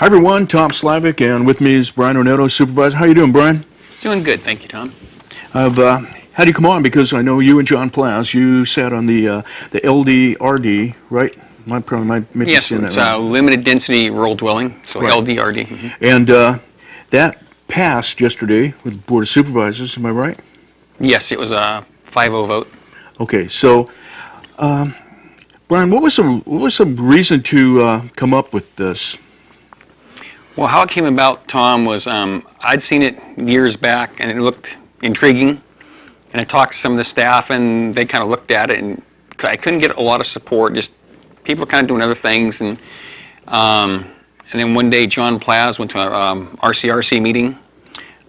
Hi everyone, Tom Slivick, and with me is Brian Oneto, Supervisor. How you doing, Brian? Doing good, thank you, Tom. I've had you come on because I know you and John Plaz, you sat on the LDRD, right? Yes, it's limited density rural dwelling, so right. LDRD. Mm-hmm. And that passed yesterday with the Board of Supervisors, am I right? Yes, it was a 5-0 vote. Okay, so Brian, what was the reason to come up with this? Well, how it came about, Tom, was I'd seen it years back and it looked intriguing, and I talked to some of the staff and they kind of looked at it, and I couldn't get a lot of support. Just people kind of doing other things, and then one day John Plaz went to a RCRC meeting,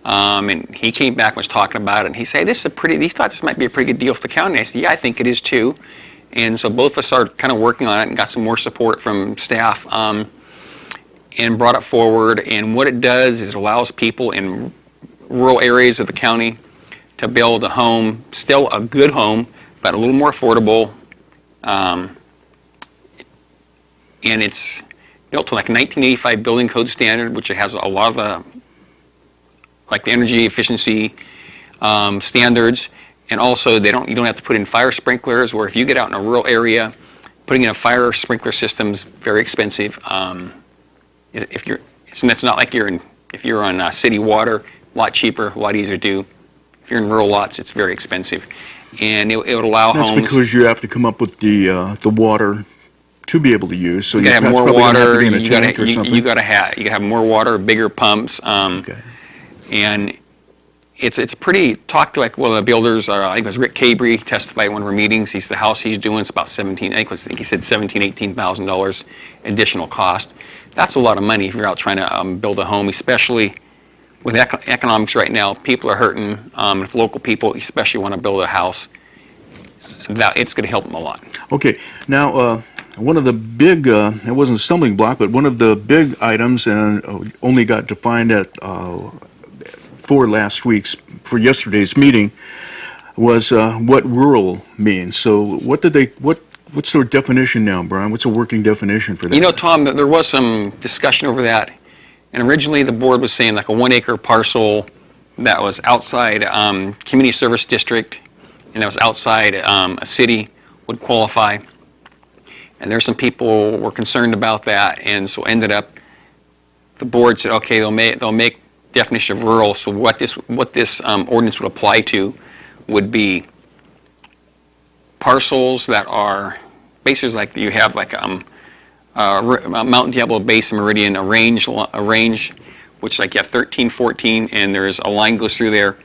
and he came back and was talking about it, and he said, he thought this might be a pretty good deal for the county. And I said, yeah, I think it is too. And so both of us started kind of working on it and got some more support from staff, and brought it forward. And what it does is it allows people in rural areas of the county to build a home, still a good home, but a little more affordable. And it's built to like a 1985 building code standard, which has a lot of the energy efficiency standards. And also, you don't have to put in fire sprinklers, where if you get out in a rural area, putting in a fire sprinkler system is very expensive. It's not like if you're on city water, a lot cheaper, a lot easier to do. If you're in rural lots, it's very expensive. And it would allow homes. That's because you have to come up with the water to be able to use. So you gotta have more water. You gotta have more water, bigger pumps. Okay. And it's pretty, talked to like one of the builders, I think it was Rick Cabry, testified at one of our meetings. The house he's doing is about $18,000 additional cost. That's a lot of money if you're out trying to build a home, especially with economics right now. People are hurting. If local people especially want to build a house, it's going to help them a lot. Okay. Now, one of the big, it wasn't a stumbling block, but one of the big items, and only got defined for yesterday's meeting, was what rural means. So what's their definition now, Brian? What's a working definition for that? You know, Tom, there was some discussion over that, and originally the board was saying like a 1-acre parcel that was outside community service district, and that was outside a city would qualify. And there's some people were concerned about that, and so ended up, the board said, okay, they'll make definition of rural. So what this ordinance would apply to would be parcels that are basically like you have like a Mountain Diablo Basin Meridian, a range which like you have 13, 14, and there's a line goes through there.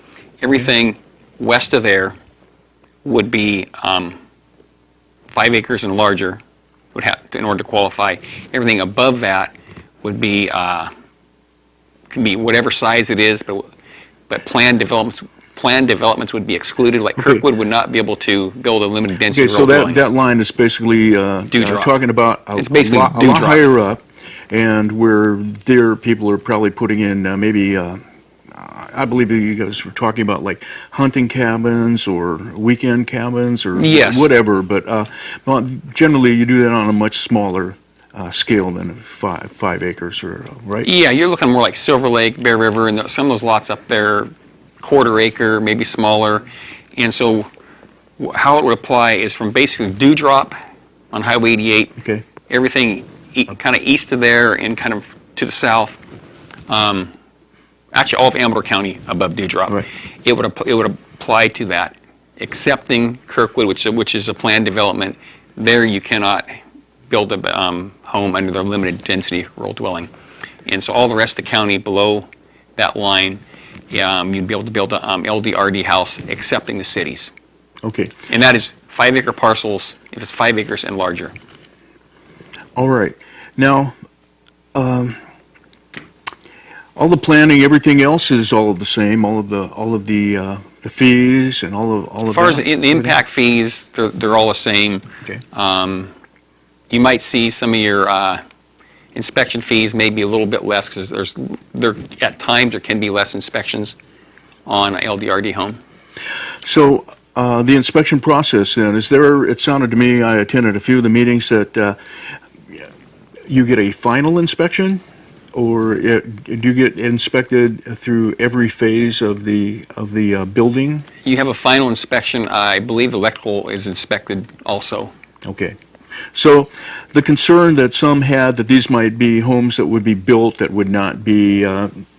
Everything west of there would be 5 acres and larger would have in order to qualify. Everything above that would be can be whatever size it is, but planned developments would be excluded. Like Kirkwood would not be able to build a limited density. Okay, so that line is basically talking about a lot higher up, and where there people are probably putting in maybe. I believe you guys were talking about like hunting cabins or weekend cabins or whatever, but generally you do that on a much smaller scale than 5 acres, or right? Yeah, you're looking more like Silver Lake, Bear River, and some of those lots up there, 1/4 acre, maybe smaller. And so how it would apply is from basically Dewdrop on Highway 88, okay, everything kind of east of there and kind of to the south. Actually, all of Amador County above Dewdrop. Right. It would apply to that, excepting Kirkwood, which is a planned development. There you cannot build a home under the limited density rural dwelling. And so all the rest of the county below that line, you'd be able to build a LDRD house, excepting the cities. Okay. And that is 5-acre parcels if it's 5 acres and larger. All right. Now, all the planning, everything else is all of the same. All of the fees and all of. As far as the impact fees, they're all the same. Okay. You might see some of your inspection fees may be a little bit less because at times there can be less inspections on an LDRD home. So the inspection process then, it sounded to me, I attended a few of the meetings, that you get a final inspection Or do you get inspected through every phase of the building? You have a final inspection. I believe electrical is inspected also. Okay. So the concern that some had that these might be homes that would be built that would not be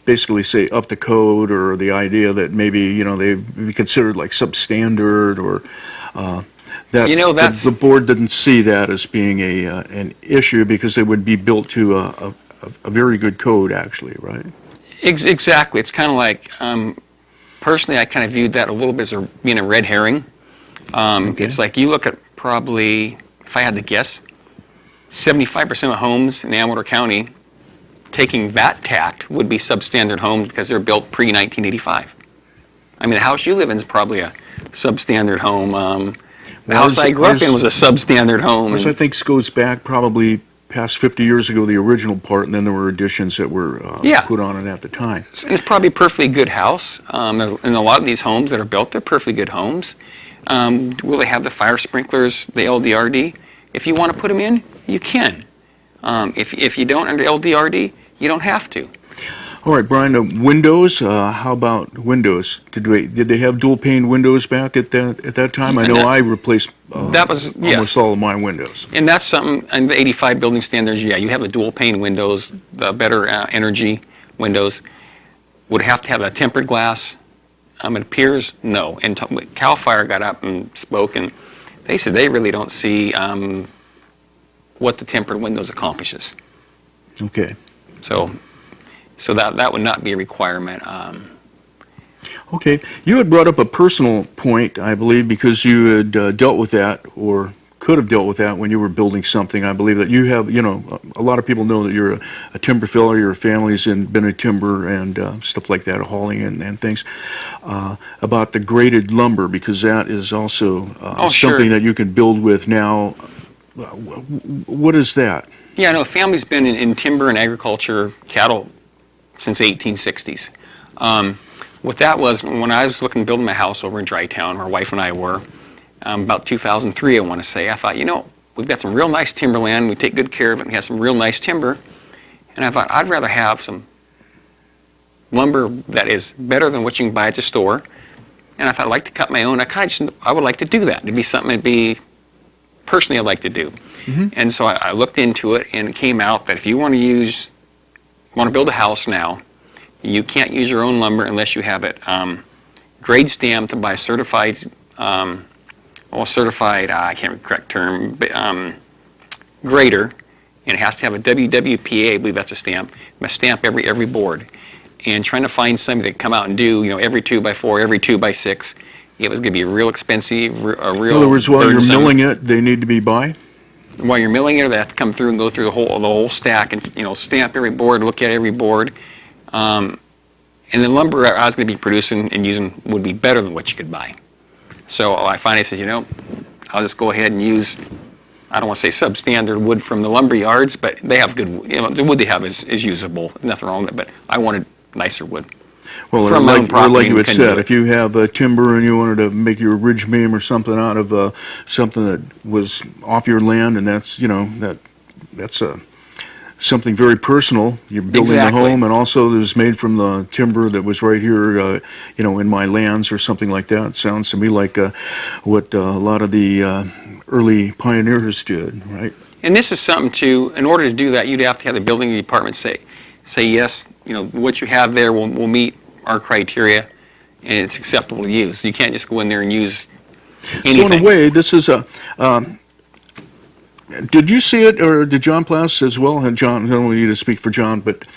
basically say up to code, or the idea that maybe they be considered like substandard, or that the board didn't see that as being an issue because they would be built to a very good code, actually, right? Exactly. It's kind of like, personally, I kind of viewed that a little bit as being a red herring. Okay. It's like you look at probably, if I had to guess, 75% of homes in Amador County, taking that tact, would be substandard homes because they're built pre-1985. I mean, the house you live in is probably a substandard home. The house I grew up in was a substandard home. Which I think goes back probably past 50 years ago, the original part, and then there were additions that were put on it at the time. And it's probably a perfectly good house. And a lot of these homes that are built, they're perfectly good homes. Will they have the fire sprinklers, the LDRD? If you want to put them in, you can. If you don't under LDRD, you don't have to. All right, Brian, windows, how about windows? Did they have dual pane windows back at that time? I know I replaced almost all of my windows. And that's something, in the 85 building standards, you have the dual pane windows, the better energy windows. Would have to have a tempered glass. It appears no. And CAL FIRE got up and spoke, and they said they really don't see what the tempered windows accomplishes. Okay. So that would not be a requirement. Okay. You had brought up a personal point, I believe, because you had dealt with that, or could have dealt with that when you were building something. I believe that you have, a lot of people know that you're a timber filler, your family's been in timber and stuff like that, hauling and things, about the graded lumber, because that is also something that you can build with now. What is that? Yeah, no, family's been in timber and agriculture, cattle, since the 1860s. What that was, when I was looking to build my house over in Drytown, my wife and I were, about 2003, I want to say, I thought, we've got some real nice timberland, we take good care of it, and we have some real nice timber, and I thought, I'd rather have some lumber that is better than what you can buy at the store, and I thought, I'd like to cut my own. I would like to do that. It'd be something personally I'd like to do. Mm-hmm. And so I looked into it, and it came out that if you want to build a house now, you can't use your own lumber unless you have it grade stamped by certified, I can't remember the correct term, grader, and it has to have a WWPA, I believe that's a stamp. It must stamp every board. And trying to find somebody to come out and do, every 2x4, every 2x6, it was going to be real expensive, In other words, while you're milling it, they need to be by? While you're milling it, they have to come through and go through the whole stack and stamp every board, look at every board, and the lumber I was going to be producing and using would be better than what you could buy. So I finally said, I'll just go ahead and use, I don't want to say substandard wood from the lumber yards, but they have good, the wood they have is usable, nothing wrong with it. But I wanted nicer wood. Well, like you had said, if you have timber and you wanted to make your ridge beam or something out of something that was off your land, and that's that's something very personal. You're building a home, and also it was made from the timber that was right here, in my lands or something like that. It sounds to me like what a lot of the early pioneers did, right? And this is something in order to do that, you'd have to have the building department say yes, what you have there will meet our criteria, and it's acceptable to use. You can't just go in there and use anything. So in a way, this is did you see it, or did John Plass as well? And John, I don't want you to speak for John, but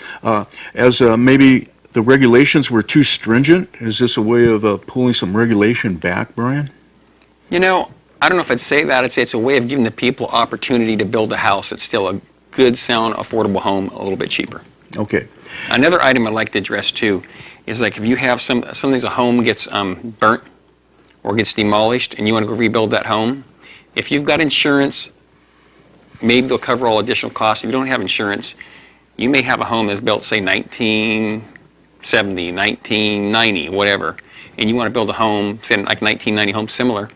as maybe the regulations were too stringent, is this a way of pulling some regulation back, Brian? I don't know if I'd say that. I'd say it's a way of giving the people opportunity to build a house that's still a good, sound, affordable home, a little bit cheaper. Okay. Another item I'd like to address too is like if you have something's a home gets burnt or gets demolished and you want to go rebuild that home, if you've got insurance, maybe they'll cover all additional costs. If you don't have insurance, you may have a home that's built, say, 1970, 1990, whatever, and you want to build a home, say like 1990 home similar.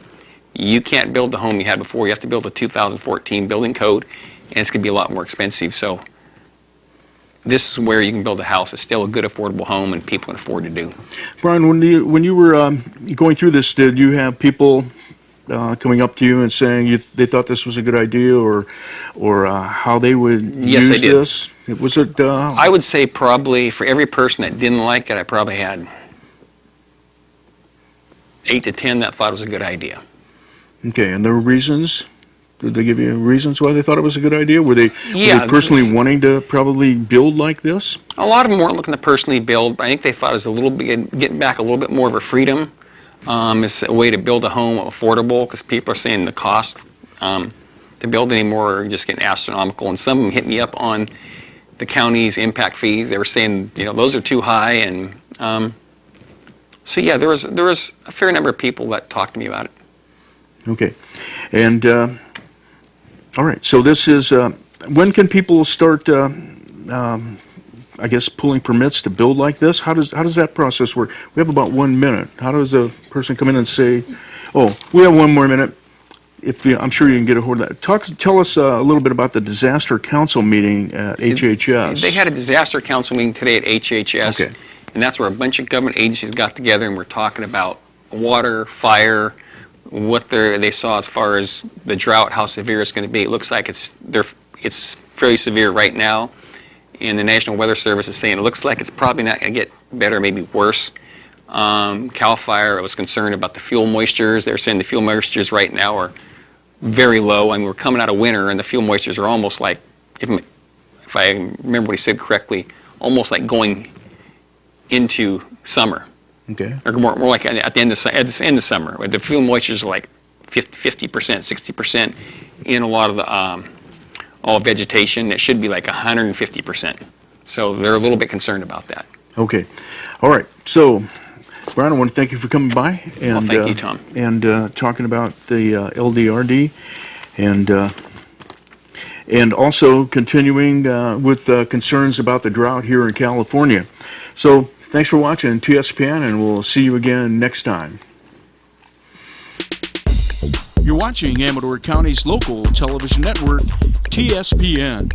You can't build the home you had before. You have to build a 2014 building code, and it's going to be a lot more expensive. So this is where you can build a house. It's still a good, affordable home, and people can afford to do. Brian, when you were going through this, did you have people coming up to you and saying they thought this was a good idea, or how they would use this? Was it? I would say probably for every person that didn't like it, I probably had 8 to 10 that thought it was a good idea. Okay, and there were reasons? Did they give you reasons why they thought it was a good idea? Were they personally wanting to probably build like this? A lot of them weren't looking to personally build, but I think they thought it was a little bit, getting back a little bit more of a freedom. It's a way to build a home affordable, because people are saying the cost to build anymore are just getting astronomical. And some of them hit me up on the county's impact fees. They were saying, those are too high. And so yeah, there was a fair number of people that talked to me about it. Okay, and all right. So this is when can people start? I guess pulling permits to build like this. How does that process work? We have about 1 minute. How does a person come in and say, "Oh, we have 1 more minute"? I'm sure you can get a hold of that. Tell us a little bit about the disaster council meeting at HHS. They had a disaster council meeting today at HHS, okay. And that's where a bunch of government agencies got together and we're talking about water, fire, what they saw as far as the drought, how severe it's going to be. It looks like it's fairly severe right now, and the National Weather Service is saying it looks like it's probably not going to get better, maybe worse. CAL FIRE was concerned about the fuel moistures. They're saying the fuel moistures right now are very low, and we're coming out of winter, and the fuel moistures are almost like, if I remember what he said correctly, almost like going into summer. Okay. Or more like at the end of summer, where the fuel moistures are like 50%, 60% in a lot of the all vegetation. It should be like 150%. So they're a little bit concerned about that. Okay. All right. So, Brian, I want to thank you for coming by and thank you, Tom. And talking about the LDRD and also continuing with concerns about the drought here in California. So, thanks for watching TSPN, and we'll see you again next time. You're watching Amador County's local television network, TSPN.